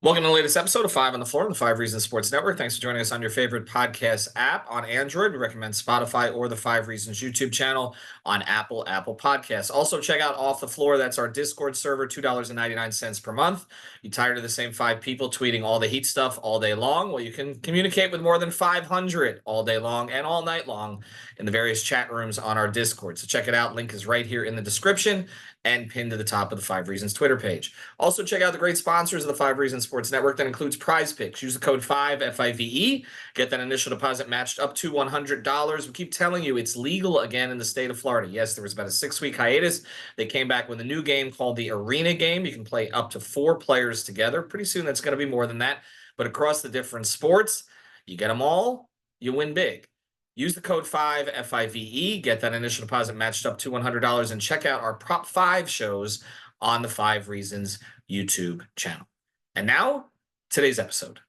Welcome to the latest episode of Five on the Floor on the Five Reasons Sports Network. Thanks for joining us on your favorite podcast app on Android. We recommend Spotify or the Five Reasons YouTube channel on Apple Podcasts. Also, check out Off the Floor. That's our Discord server, $2.99 per month. You tired of the same five people tweeting all the Heat stuff all day long? Well, you can communicate with more than 500 all day long and all night long in the various chat rooms on our Discord. So check it out. Link is right here in the description and pinned to the top of the Five Reasons Twitter page. Also, check out the great sponsors of the Five Reasons Sports Network. That includes Prize Picks. Use the code 5, F-I-V-E. Get that initial deposit matched up to $100. We keep telling you it's legal again in the state of Florida. Yes, there was about a 6-week hiatus. They came back with a new game called the Arena Game. You can play up to 4 players together. Pretty soon that's going to be more than that. But across the different sports, you get them all, you win big. Use the code 5, F-I-V-E, get that initial deposit matched up to $100, and check out our Prop 5 shows on the Five Reasons YouTube channel. And now, today's episode.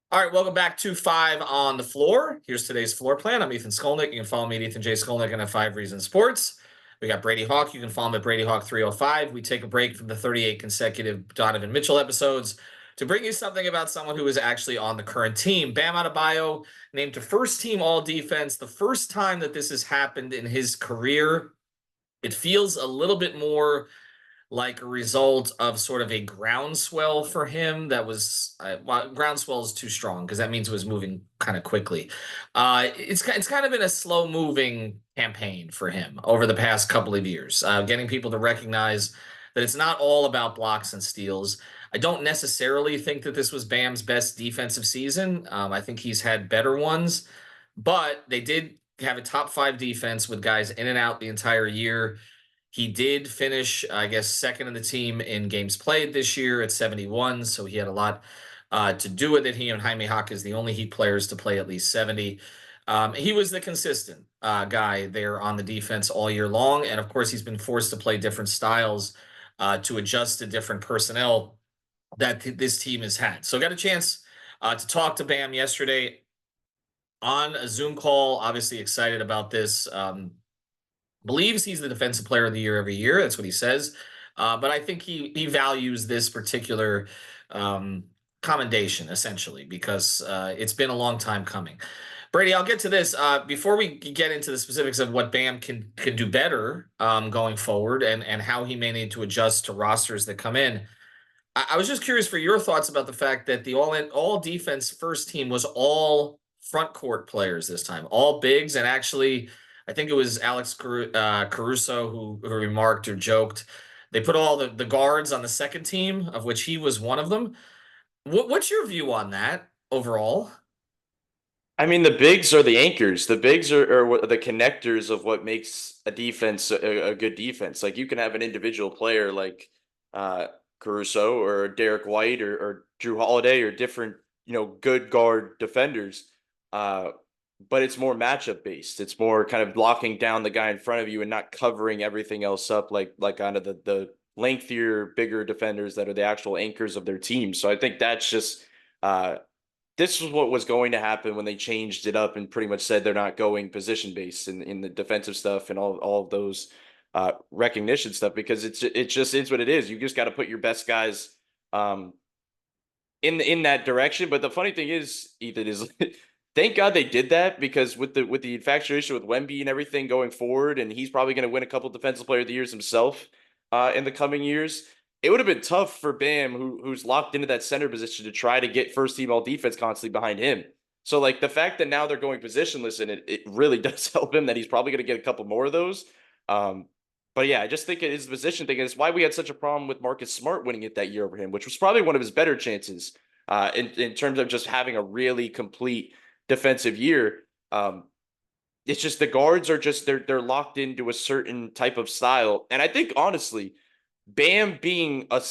All right, welcome back to Five on the Floor. Here's today's floor plan. I'm Ethan Skolnick. You can follow me at Ethan J. Skolnick and at Five Reasons Sports. We got Brady Hawk. You can follow him at Brady Hawk 305. We take a break from the 38 consecutive Donovan Mitchell episodes to bring you something about someone who is actually on the current team. Bam Adebayo named to first team all defense. The first time that this has happened in his career. It feels a little bit more like a result of sort of a groundswell for him that was well, groundswell is too strong because that means it was moving kind of quickly. It's kind of been a slow moving campaign for him over the past couple of years, getting people to recognize that it's not all about blocks and steals. I don't necessarily think that this was Bam's best defensive season. I think he's had better ones, but they did have a top 5 defense with guys in and out the entire year. He did finish, I guess, second in the team in games played this year at 71, so he had a lot to do with it. He and Jaime Hawk is the only Heat players to play at least 70. He was the consistent guy there on the defense all year long, and of course, he's been forced to play different styles to adjust to different personnel that this team has had. So I got a chance to talk to Bam yesterday on a Zoom call. Obviously excited about this. Believes he's the defensive player of the year every year. That's what he says. But I think he values this particular commendation, essentially, because it's been a long time coming. Brady, I'll get to this. Before we get into the specifics of what Bam can do better going forward and how he may need to adjust to rosters that come in, I was just curious for your thoughts about the fact that the all defense first team was all front court players this time, all bigs, and actually I think it was Alex Caruso who remarked or joked they put all the guards on the second team, of which he was one of them. What's your view on that overall? I mean, the bigs are the anchors. The bigs are the connectors of what makes a defense a good defense. Like you can have an individual player like uh, Caruso or Derek White or Drew Holiday or different, good guard defenders. Uh, but it's more matchup based. It's more kind of locking down the guy in front of you and not covering everything else up like kind of the lengthier, bigger defenders that are the actual anchors of their team. So I think that's just uh, this was what was going to happen when they changed it up and pretty much said they're not going position based in the defensive stuff and all of those recognition stuff, because it just is what it is. You just got to put your best guys um in that direction. But the funny thing is, Ethan, is thank God they did that, because with the infatuation with Wemby and everything going forward, and he's probably going to win a couple defensive player of the years himself in the coming years. It would have been tough for Bam, who's locked into that center position, to try to get first team all defense constantly behind him. So like the fact that now they're going positionless, and it really does help him that he's probably going to get a couple more of those. Um, but yeah, I just think it is the position thing. And it's why we had such a problem with Marcus Smart winning it that year over him, which was probably one of his better chances in terms of just having a really complete defensive year. It's just the guards are just they're locked into a certain type of style. And I think honestly, Bam being a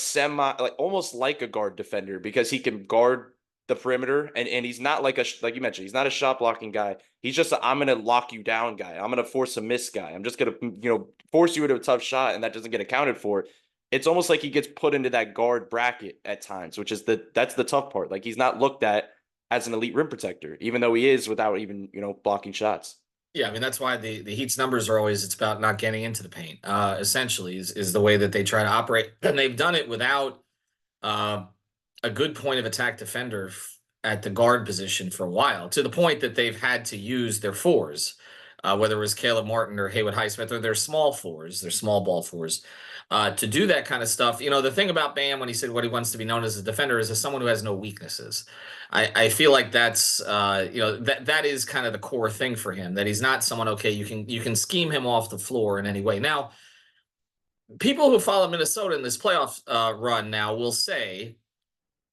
like almost like a guard defender, because he can guard the perimeter, and he's not like like you mentioned, he's not a shot blocking guy. He's just I'm gonna lock you down guy. I'm gonna force a miss guy. I'm just gonna force you into a tough shot, and that doesn't get accounted for. It's almost like he gets put into that guard bracket at times, which is that's the tough part. Like he's not looked at as an elite rim protector, even though he is without even blocking shots. Yeah, I mean that's why the Heat's numbers are always it's about not getting into the paint. Essentially, is the way that they try to operate, and they've done it without uh, a good point of attack defender at the guard position for a while, to the point that they've had to use their fours, whether it was Caleb Martin or Haywood Highsmith, or their small fours, their small ball fours, to do that kind of stuff. You know, the thing about Bam when he said what he wants to be known as a defender is as someone who has no weaknesses. I feel like that's that is kind of the core thing for him, that he's not someone, okay, you can scheme him off the floor in any way. Now, people who follow Minnesota in this playoff run now will say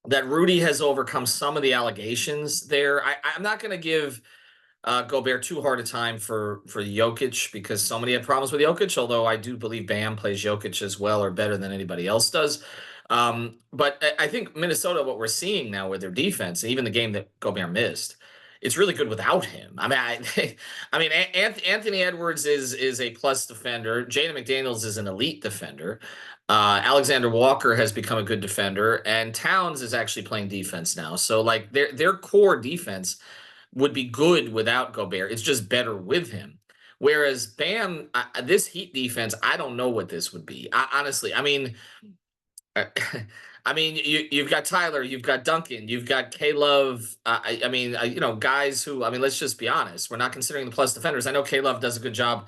that Rudy has overcome some of the allegations there. I'm not going to give Gobert too hard a time for Jokic, because so many had problems with Jokic, although I do believe Bam plays Jokic as well or better than anybody else does. But I think Minnesota, what we're seeing now with their defense, and even the game that Gobert missed, it's really good without him. I mean, I mean, Anthony Edwards is a plus defender. Jaden McDaniels is an elite defender. Alexander Walker has become a good defender, and Towns is actually playing defense now. So like their core defense would be good without Gobert. It's just better with him. Whereas Bam, this Heat defense, I don't know what this would be. Honestly, I mean, I mean, you've got Tyler, you've got Duncan, you've got K-Love. I mean, you know, guys who, I mean, let's just be honest. We're not considering the plus defenders. I know K-Love does a good job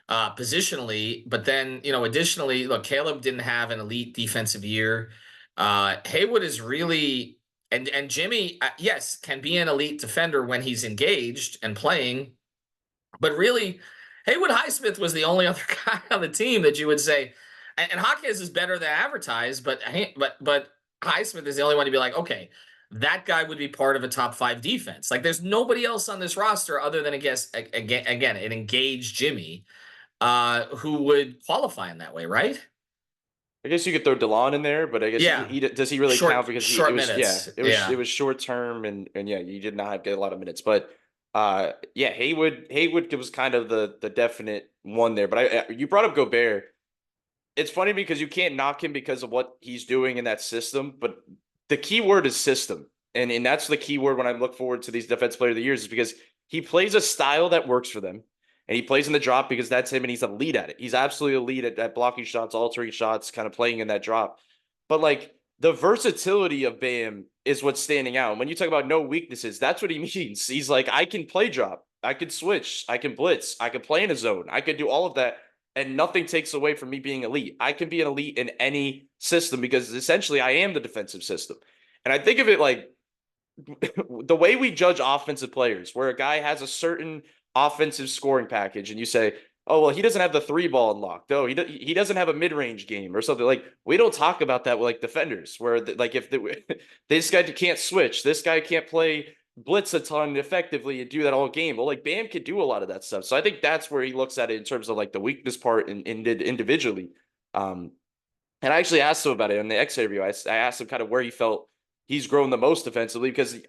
positionally, but then, you know, additionally, look, Caleb didn't have an elite defensive year. Haywood is really, and Jimmy, yes, can be an elite defender when he's engaged and playing, but really, Haywood Highsmith was the only other guy on the team that you would say, and Hawkins is better than advertised, but Highsmith is the only one to be like, okay, that guy would be part of a top five defense. Like, there's nobody else on this roster other than, I guess, again, an engaged Jimmy, who would qualify in that way, right? I guess you could throw DeLon in there, but I guess Yeah, does he really count because short it was minutes. it Yeah, was short term and yeah, you did not get a lot of minutes. But yeah, Haywood was kind of the definite one there. But you brought up Gobert. It's funny because you can't knock him because of what he's doing in that system, but the key word is system. And that's the key word when I look forward to these defense player of the years, is because he plays a style that works for them. And he plays in the drop because that's him and he's elite at it. He's absolutely elite at blocking shots, altering shots, kind of playing in that drop. But like the versatility of Bam is what's standing out. When you talk about no weaknesses, that's what he means. He's like, I can play drop, I can switch, I can blitz, I can play in a zone, I can do all of that, and nothing takes away from me being elite. I can be an elite in any system because essentially I am the defensive system. And I think of it like the way we judge offensive players, where a guy has a certain offensive scoring package, and you say, "Oh, well, he doesn't have the three ball unlocked. Oh, he doesn't have a mid range game or something." Like, we don't talk about that with like defenders, where like if this guy can't switch, this guy can't play blitz a ton effectively and do that all game. Well, like Bam could do a lot of that stuff. So I think that's where he looks at it in terms of like the weakness part and individually. Um, and I actually asked him about it in the X interview. I asked him kind of where he felt he's grown the most defensively, because you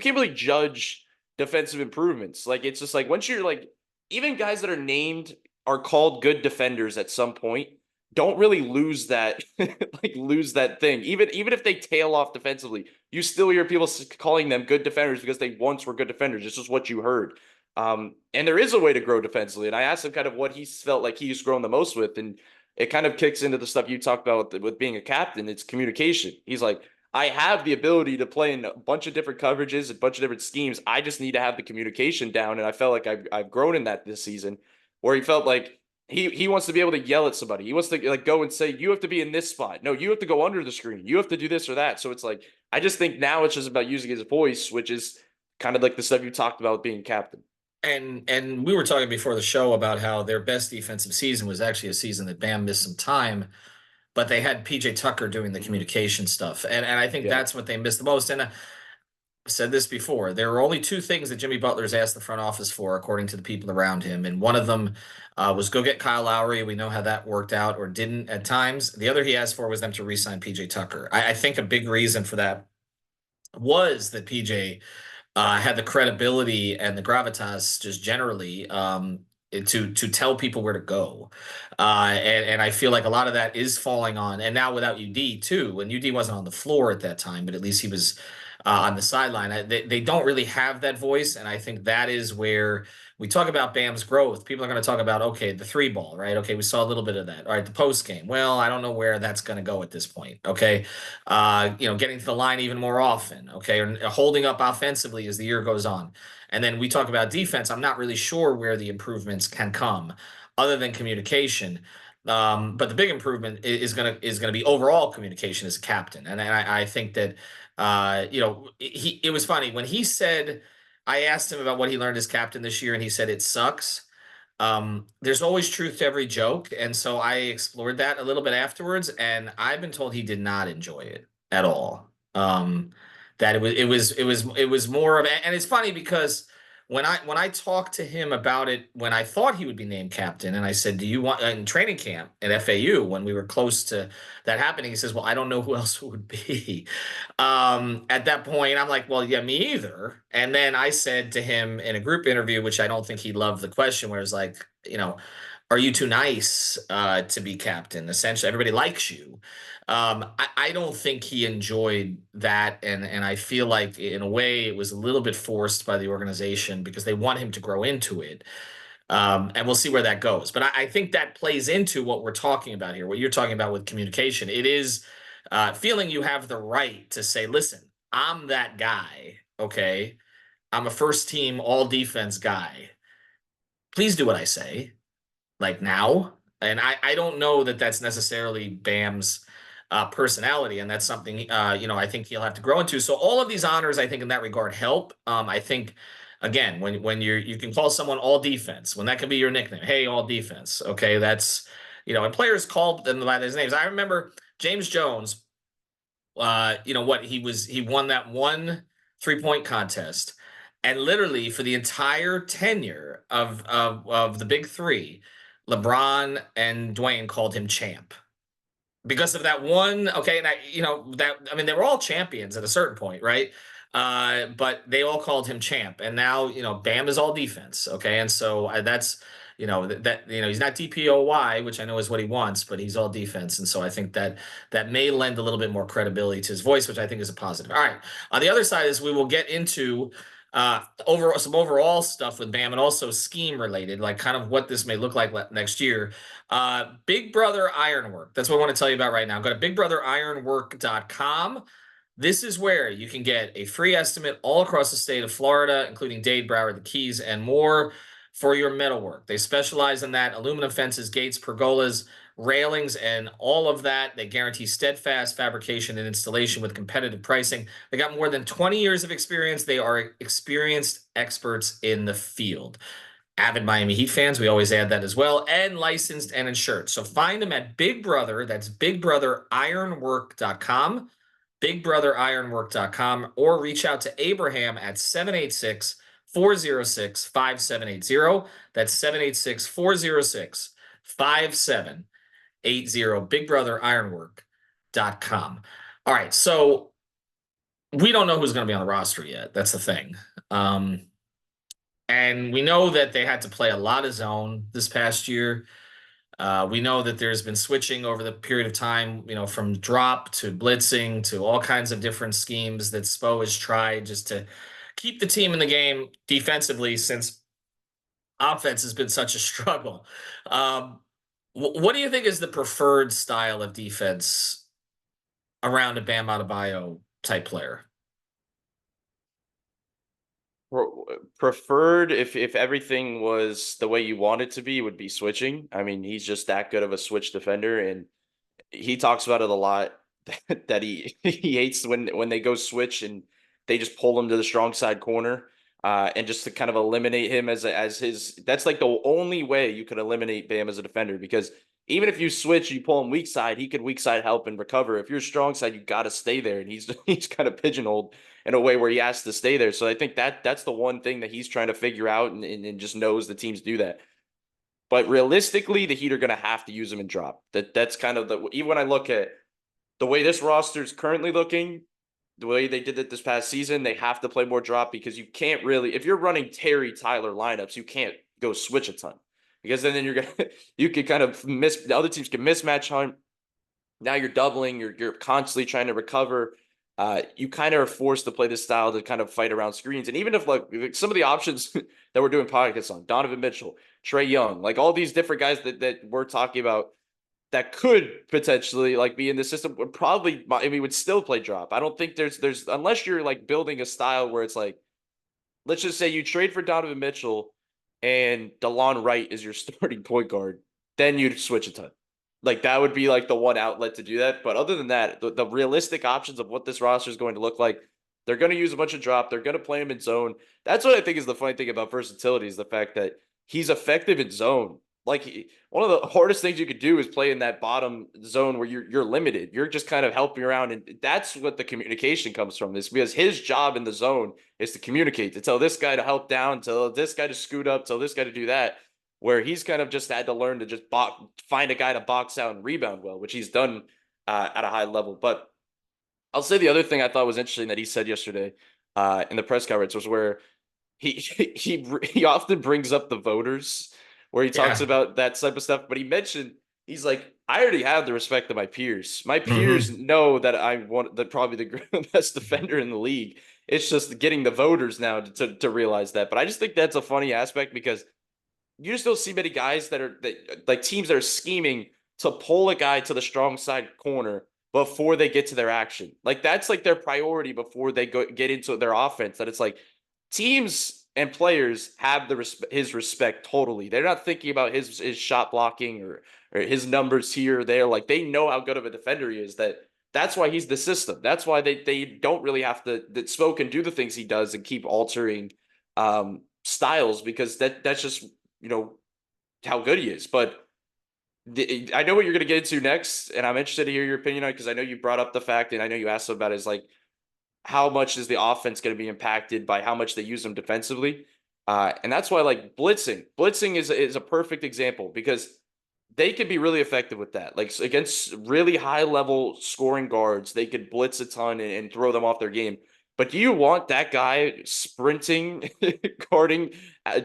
can't really judge defensive improvements. Like, it's just like once you're like, even guys that are named are called good defenders at some point, don't really lose that like lose that thing. Even if they tail off defensively, you still hear people calling them good defenders because they once were good defenders. It's just what you heard. And there is a way to grow defensively. And I asked him kind of what he felt like he's grown the most with. And it kind of kicks into the stuff you talked about with being a captain. It's communication. He's like, I have the ability to play in a bunch of different coverages, a bunch of different schemes. I just need to have the communication down. And I felt like I've grown in that this season, where he felt like he wants to be able to yell at somebody. He wants to like go and say, you have to be in this spot. No, you have to go under the screen. You have to do this or that. So it's like, I just think now it's just about using his voice, which is kind of like the stuff you talked about with being captain. and we were talking before the show about how their best defensive season was actually a season that Bam missed some time, but they had PJ Tucker doing the communication stuff. And I think Yeah. that's what they missed the most. And I said this before, there were only two things that Jimmy Butler's asked the front office for, according to the people around him. And one of them was go get Kyle Lowry. We know how that worked out or didn't at times. The other he asked for was them to re-sign PJ Tucker. I think a big reason for that was that PJ had the credibility and the gravitas just generally to tell people where to go. And I feel like a lot of that is falling on, and now without UD too, when UD wasn't on the floor at that time, but at least he was on the sideline. They don't really have that voice, and I think that is where we talk about Bam's growth, people are going to talk about, okay, the three ball, right? Okay, we saw a little bit of that. All right, the post game. Well, I don't know where that's going to go at this point. Okay. Getting to the line even more often. Okay. Or holding up offensively as the year goes on. And then we talk about defense. I'm not really sure where the improvements can come other than communication. But the big improvement is gonna be overall communication as a captain. And I think that it was funny when he said, I asked him about what he learned as captain this year, and he said it sucks. There's always truth to every joke, and so I explored that a little bit afterwards, and I've been told he did not enjoy it at all. That it was more of, and it's funny because when I talked to him about it when I thought he would be named captain, and I said, "Do you want in training camp at FAU when we were close to that happening?" He says, "Well, I don't know who else it would be." At that point, I'm like, "Well, yeah, me either." And then I said to him in a group interview, which I don't think he loved the question, where it's like, are you too nice to be captain? Essentially, everybody likes you. I don't think he enjoyed that, and I feel like in a way it was a little bit forced by the organization because they want him to grow into it. And we'll see where that goes. But I think that plays into what we're talking about here, what you're talking about with communication. It is feeling you have the right to say, listen, I'm that guy. Okay. I'm a first team all defense guy. Please do what I say, like now. And I don't know that that's necessarily Bam's personality, and that's something I think he'll have to grow into. So all of these honors, I think, in that regard, help. I think again, when you can call someone all defense, when that can be your nickname, hey, all defense. Okay, that's and players call them by those names. I remember James Jones. He won that one 3-point contest, and literally for the entire tenure of the big three, LeBron and Dwayne called him champ because of that one. Okay, and they were all champions at a certain point, right? But they all called him champ, and now Bam is all defense. Okay, and so that's he's not DPOY, which I know is what he wants, but he's all defense, and so I think that may lend a little bit more credibility to his voice, which I think is a positive. All right, on the other side is we will get into overall stuff with Bam and also scheme related, like kind of what this may look like next year. Big Brother Ironwork. That's what I want to tell you about right now. Go to bigbrotherironwork.com. This is where you can get a free estimate all across the state of Florida, including Dade, Broward, the Keys, and more for your metalwork. They specialize in that: aluminum fences, gates, pergolas, railings, and all of that. They guarantee steadfast fabrication and installation with competitive pricing. They got more than 20 years of experience. They are experienced experts in the field. Avid Miami Heat fans, we always add that as well, and licensed and insured. So find them at Big Brother, that's bigbrotherironwork.com, bigbrotherironwork.com, or reach out to Abraham at 786-406-5780. That's 786-406-5780, bigbrotherironwork.com. All right, so we don't know who's going to be on the roster yet. That's the thing. And we know that they had to play a lot of zone this past year. We know that there's been switching over the period of time, from drop to blitzing to all kinds of different schemes that Spo has tried just to keep the team in the game defensively, since offense has been such a struggle. What do you think is the preferred style of defense around a Bam Adebayo type player? Preferred, if everything was the way you want it to be, would be switching. I mean, he's just that good of a switch defender, and he talks about it a lot that he hates when they go switch and they just pull him to the strong side corner, and just to kind of eliminate him as his. That's like the only way you could eliminate Bam as a defender, because even if you switch, you pull him weak side, he could weak side help and recover. If you're strong side, you got to stay there, and he's kind of pigeonholed in a way where he has to stay there. So I think that's the one thing that he's trying to figure out, and just knows the teams do that. But realistically, the Heat are going to have to use him and drop. That's kind of even when I look at the way this roster is currently looking, the way they did it this past season, they have to play more drop, because you can't really, if you're running Terry Tyler lineups, you can't go switch a ton, because then you're gonna you could kind of the other teams can mismatch hunt. Now you're doubling, you're constantly trying to recover. you kind of are forced to play this style to kind of fight around screens. And even if like some of the options that we're doing podcasts on, Donovan Mitchell, Trey Young, like all these different guys that we're talking about that could potentially like be in the system would probably, I mean, would still play drop. I don't think there's unless you're like building a style where it's like, let's just say you trade for Donovan Mitchell and DeLon Wright is your starting point guard, then you'd switch a ton. Like that would be like the one outlet to do that. But other than that, the realistic options of what this roster is going to look like, they're going to use a bunch of drop. They're going to play him in zone. That's what I think is the funny thing about versatility is the fact that he's effective in zone. Like one of the hardest things you could do is play in that bottom zone where you're limited. You're just kind of helping around, and that's what the communication comes from. This because his job in the zone is to communicate, to tell this guy to help down, tell this guy to scoot up, tell this guy to do that. Where he's kind of just had to learn to just find a guy to box out and rebound well, which he's done at a high level. But I'll say the other thing I thought was interesting that he said yesterday in the press conference was where he he often brings up the voters where he talks Yeah. about that type of stuff. But he mentioned he's like, I already have the respect of my peers. My peers Hmm. know that I want that probably the best defender in the league. It's just getting the voters now to realize that. But I just think that's a funny aspect because you just don't see many guys that like teams that are scheming to pull a guy to the strong side corner before they get to their action. Like that's like their priority before they get into their offense. That it's like teams and players have his respect totally. They're not thinking about his shot blocking or his numbers here or there. Like they know how good of a defender he is. That's why he's the system. That's why they don't really have to that Smoke and do the things he does and keep altering styles because that's just how good he is. But I know what you're going to get into next, and I'm interested to hear your opinion on it because I know you brought up the fact, and I know you asked about it, is like how much is the offense going to be impacted by how much they use them defensively, and that's why like blitzing. Blitzing is a perfect example because they could be really effective with that. Like against really high level scoring guards, they could blitz a ton and throw them off their game. But do you want that guy sprinting, guarding,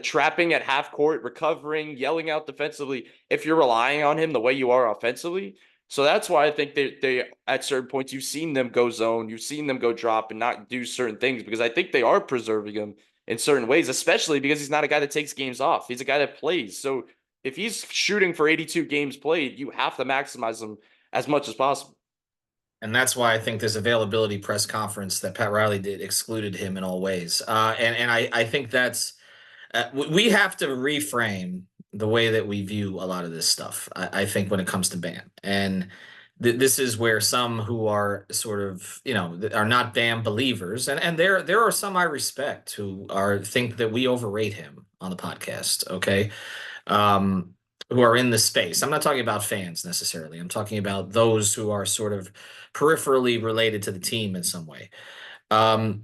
trapping at half court, recovering, yelling out defensively if you're relying on him the way you are offensively? So that's why I think they at certain points you've seen them go zone, you've seen them go drop and not do certain things because I think they are preserving him in certain ways, especially because he's not a guy that takes games off. He's a guy that plays. So if he's shooting for 82 games played, you have to maximize him as much as possible. And that's why I think this availability press conference that Pat Riley did excluded him in all ways. And I think that's we have to reframe the way that we view a lot of this stuff. I think when it comes to Bam, and this is where some who are sort of are not Bam believers, and there are some I respect who are think that we overrate him on the podcast. Okay, um, who are in the space. I'm not talking about fans necessarily. I'm talking about those who are sort of peripherally related to the team in some way. Um,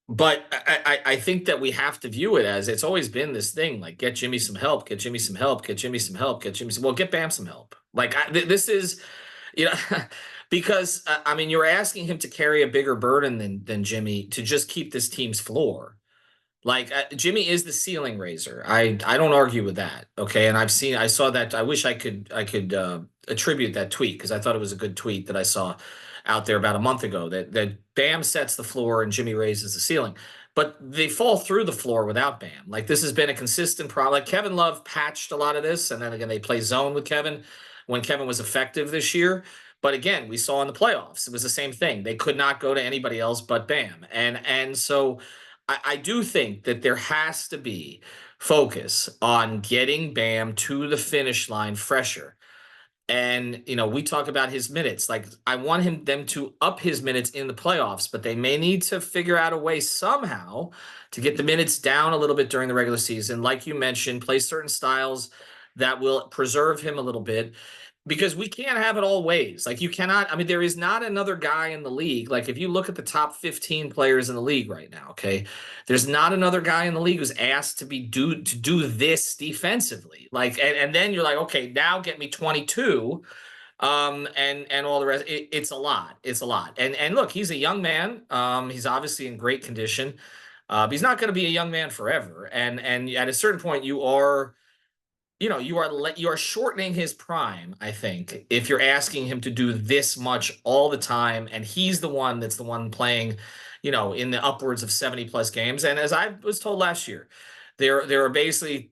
but I think that we have to view it as it's always been this thing like get Jimmy some help, get Jimmy some help, get Jimmy some help, get Jimmy some, well, get Bam some help. Like this is, you know, because I mean, you're asking him to carry a bigger burden than Jimmy to just keep this team's floor. Like Jimmy is the ceiling raiser. I don't argue with that. Okay, and I saw that. I wish I could attribute that tweet because I thought it was a good tweet that I saw out there about a month ago that Bam sets the floor and Jimmy raises the ceiling. But they fall through the floor without Bam. Like this has been a consistent problem. Like Kevin Love patched a lot of this, and then again they play zone with Kevin when Kevin was effective this year. But again, we saw in the playoffs, it was the same thing. They could not go to anybody else but Bam. And so I do think that there has to be focus on getting Bam to the finish line fresher. And we talk about his minutes. Like I want them to up his minutes in the playoffs, but they may need to figure out a way somehow to get the minutes down a little bit during the regular season. Like you mentioned, play certain styles that will preserve him a little bit because we can't have it all ways. Like you cannot, I mean, there is not another guy in the league. Like if you look at the top 15 players in the league right now, okay, there's not another guy in the league who's asked to do this defensively. Like, and then you're like, okay, now get me 22. And all the rest. It's a lot. It's a lot. And look, he's a young man. He's obviously in great condition. But he's not going to be a young man forever. And at a certain point, you are you are shortening his prime, I think, if you're asking him to do this much all the time, and he's the one playing, in the upwards of 70 plus games. And as I was told last year, there are basically,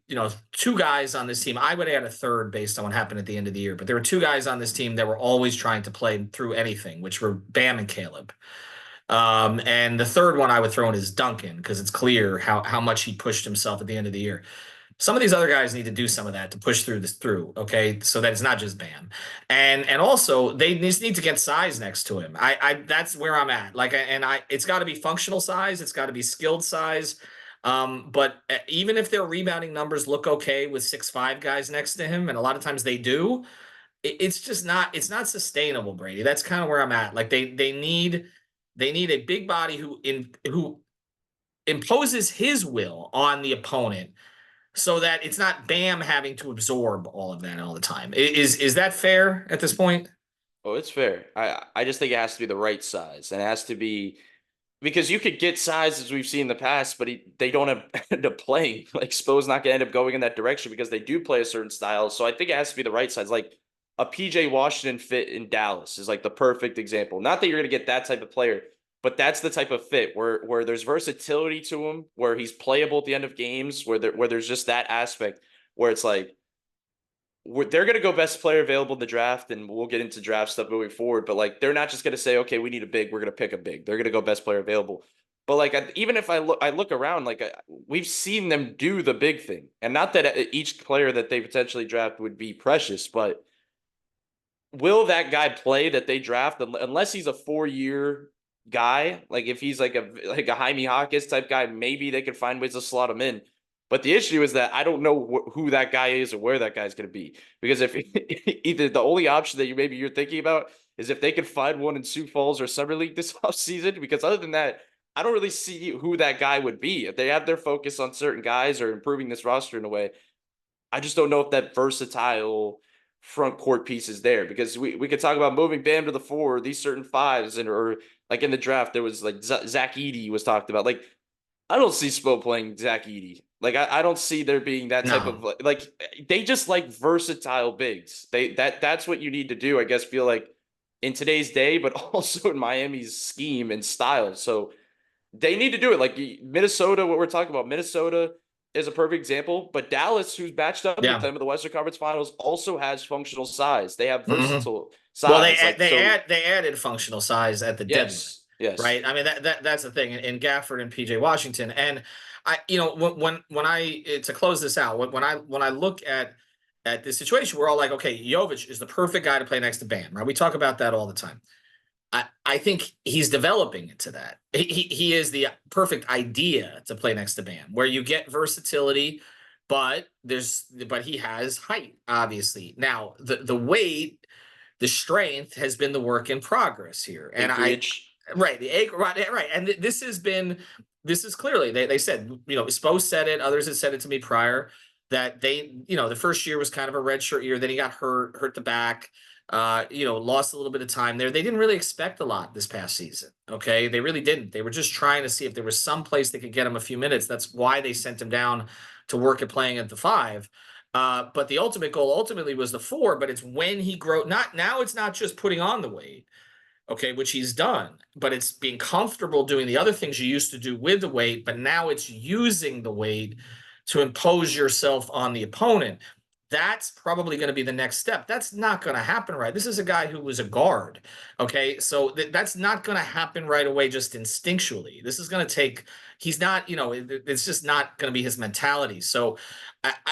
two guys on this team. I would add a third based on what happened at the end of the year, but there were two guys on this team that were always trying to play through anything, which were Bam and Caleb. And the third one I would throw in is Duncan, because it's clear how much he pushed himself at the end of the year. Some of these other guys need to do some of that to push through, okay? So that it's not just Bam. And also they just need to get size next to him. I that's where I'm at. It's got to be functional size, it's got to be skilled size. But even if their rebounding numbers look okay with 6'5" guys next to him, and a lot of times they do, it's just not sustainable, Brady. That's kind of where I'm at. Like they need a big body who imposes his will on the opponent, so that it's not Bam having to absorb all of that all the time. Is that fair at this point? Oh, it's fair. I just think it has to be the right size, and it has to be because you could get size as we've seen in the past, but they don't have, end up playing. Like Spo's not going to end up going in that direction because they do play a certain style. So I think it has to be the right size. Like a PJ Washington fit in Dallas is like the perfect example. Not that you're going to get that type of player, but that's the type of fit where there's versatility to him, where he's playable at the end of games, where there's just that aspect where it's like they're going to go best player available in the draft, and we'll get into draft stuff moving forward. But like, they're not just going to say, okay, we need a big, we're going to pick a big. They're going to go best player available. But like, even if I look around, like we've seen them do the big thing, and not that each player that they potentially draft would be precious, but will that guy play that they draft unless he's a 4-year guy? Like if he's like a Jaime Hawkins type guy, maybe they could find ways to slot him in. But the issue is that I don't know who that guy is or where that guy's going to be. Because if either the only option that you're thinking about is if they could find one in Sioux Falls or Summer League this offseason, because other than that, I don't really see who that guy would be. If they have their focus on certain guys or improving this roster in a way, I just don't know if that versatile front court piece is there, because we could talk about moving Bam to the 4, these certain fives, and or like in the draft there was like Zach Edey was talked about. Like I don't see Spo playing Zach Edey. Like I don't see there being that type of No. like they just like versatile bigs. That's what you need to do, I guess, feel like in today's day, but also in Miami's scheme and style. So they need to do it. Like Minnesota, what we're talking about, Minnesota is a perfect example, but Dallas, who's matched up with Yeah. them in the Western Conference Finals, also has functional size. They have Hmm. versatile Well, size. Like so, they added functional size at the deadline, yes, yes, right? I mean that's the thing in Gafford and PJ Washington. And I, when I to close this out, when I look at this situation, we're all like, okay, Jovic is the perfect guy to play next to Bam, right? We talk about that all the time. I think he's developing into that. He is the perfect idea to play next to Bam, where you get versatility, but he has height, obviously. Now the weight, the strength has been the work in progress here. And acreage. right, right. And this is clearly, they said, Spo said it, others had said it to me prior, that the first year was kind of a red shirt year. Then he got hurt the back, lost a little bit of time there. They didn't really expect a lot this past season. Okay. They really didn't. They were just trying to see if there was some place they could get him a few minutes. That's why they sent him down to work at playing at the 5. But the ultimate goal ultimately was the 4, but it's when he grow. Not now, it's not just putting on the weight, okay, which he's done, but it's being comfortable doing the other things you used to do with the weight, but now it's using the weight to impose yourself on the opponent. That's probably going to be the next step. That's not going to happen right. This is a guy who was a guard. Okay. So that's not going to happen right away, just instinctually. This is going to take, he's not, it's just not going to be his mentality. So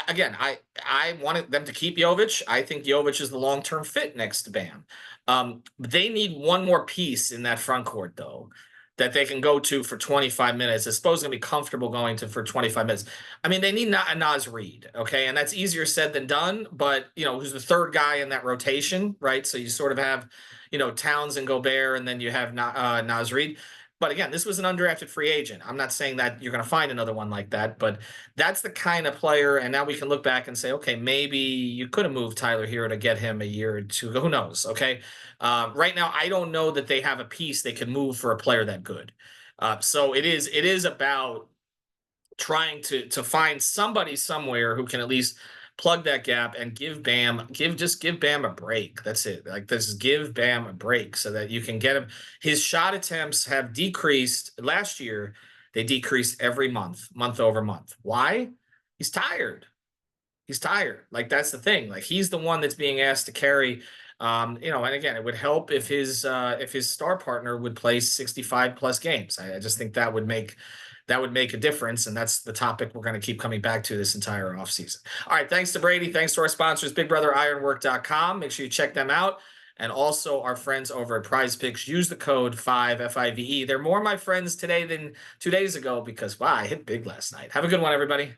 again, I wanted them to keep Jovic. I think Jovic is the long-term fit next to Bam. They need one more piece in that front court, though, that they can go to for 25 minutes. It's supposed to be comfortable going to for 25 minutes. I mean, they need a Naz Reid, okay? And that's easier said than done, but, who's the third guy in that rotation, right? So you sort of have, Towns and Gobert, and then you have Naz Reid. But again, this was an undrafted free agent. I'm not saying that you're going to find another one like that, but that's the kind of player. And now we can look back and say, okay, maybe you could have moved Tyler Hero to get him a year or two ago. Who knows? Okay. Right now, I don't know that they have a piece they can move for a player that good. So it is about trying to find somebody somewhere who can at least plug that gap and give Bam a break. That's it. Like, this, give Bam a break so that you can get him. His shot attempts have decreased last year. They decreased every month over month. Why? He's tired. He's tired. Like, that's the thing. Like, he's the one that's being asked to carry. And again, it would help if his star partner would play 65 plus games. I just think that would make a difference. And that's the topic we're going to keep coming back to this entire offseason. All right. Thanks to Brady. Thanks to our sponsors, BigBrotherIronwork.com. Make sure you check them out. And also our friends over at Prize Picks. Use the code 5FIVE. They're more my friends today than 2 days ago because, wow, I hit big last night. Have a good one, everybody.